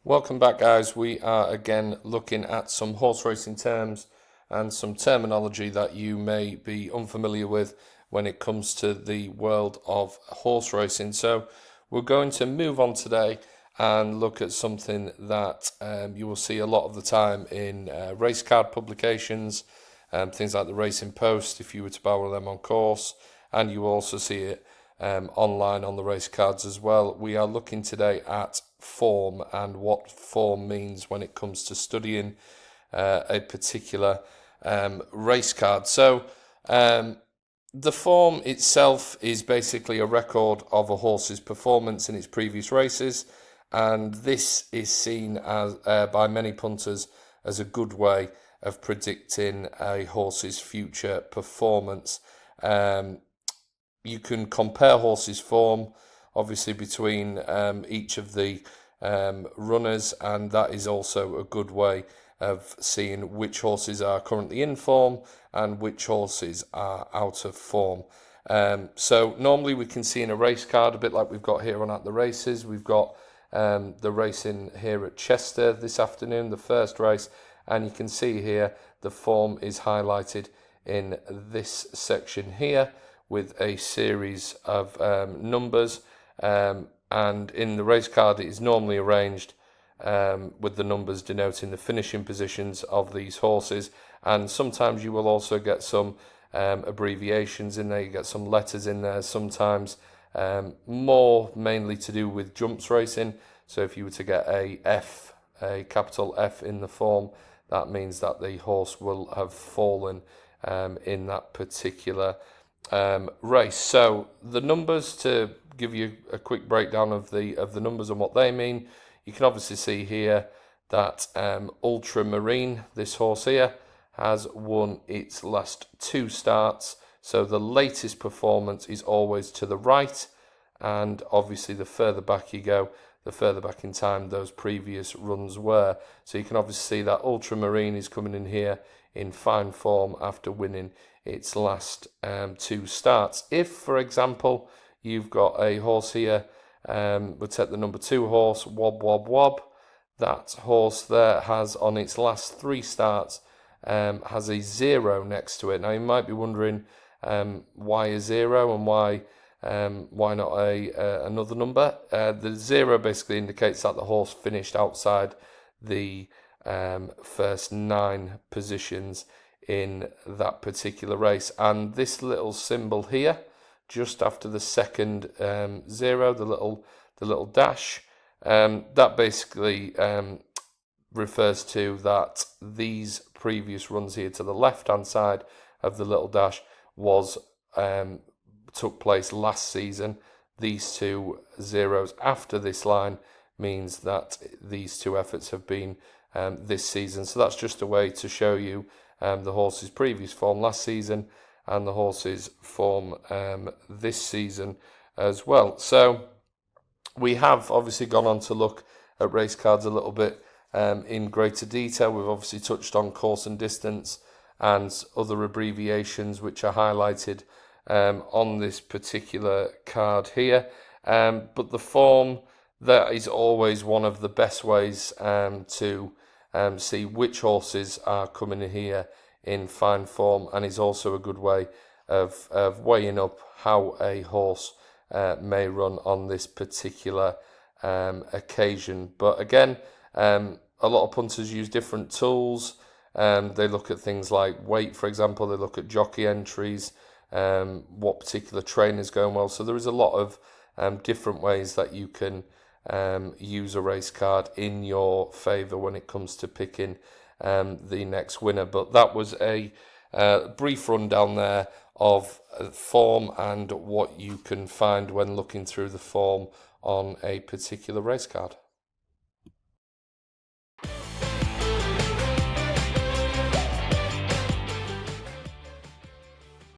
Welcome back, guys. We are again looking at some horse racing terms and some terminology that you may be unfamiliar with when it comes to the world of horse racing. So we're going to move on today and look at something that you will see a lot of the time in race card publications, things like the Racing Post if you were to borrow them on course, and you will also see it online on the race cards as well. We are looking today at form and what form means when it comes to studying a particular race card. So the form itself is basically a record of a horse's performance in its previous races, and this is seen as by many punters as a good way of predicting a horse's future performance. You can compare horses' form, obviously, between each of the runners, and that is also a good way of seeing which horses are currently in form and which horses are out of form. So normally we can see in a race card, a bit like we've got here on At the Races, we've got the racing here at Chester this afternoon, the first race, and you can see here the form is highlighted in this section here with a series of numbers, and in the race card it is normally arranged with the numbers denoting the finishing positions of these horses, and sometimes you will also get some abbreviations in there, you get some letters in there, sometimes more mainly to do with jumps racing. So if you were to get a F, a capital F in the form, that means that the horse will have fallen in that particular race. So the numbers, to give you a quick breakdown of the numbers and what they mean, you can obviously see here that Ultramarine, this horse here, has won its last 2 starts. So the latest performance is always to the right, and obviously the further back you go, the further back in time those previous runs were. So you can obviously see that Ultramarine is coming in here in fine form after winning its last 2 starts. If, for example, you've got a horse here, we'll take the number 2 horse, Wob Wob Wob. That horse there has, on its last 3 starts, has a 0 next to it. Now you might be wondering why a 0 and why not another number. The 0 basically indicates that the horse finished outside the first 9 positions in that particular race, and this little symbol here just after the second 0, the little dash, that basically refers to that these previous runs here to the left hand side of the little dash took place last season. These 2 zeros after this line means that these 2 efforts have been this season. So that's just a way to show you the horse's previous form last season and the horse's form this season as well. So we have obviously gone on to look at race cards a little bit in greater detail. We've obviously touched on course and distance and other abbreviations which are highlighted on this particular card here, but the form, that is always one of the best ways to see which horses are coming in here in fine form, and is also a good way of weighing up how a horse may run on this particular occasion. But again, a lot of punters use different tools. They look at things like weight, for example. They look at jockey entries, what particular trainer is going well. So there is a lot of different ways that you can use a race card in your favour when it comes to picking the next winner. But that was a brief rundown there of form and what you can find when looking through the form on a particular race card.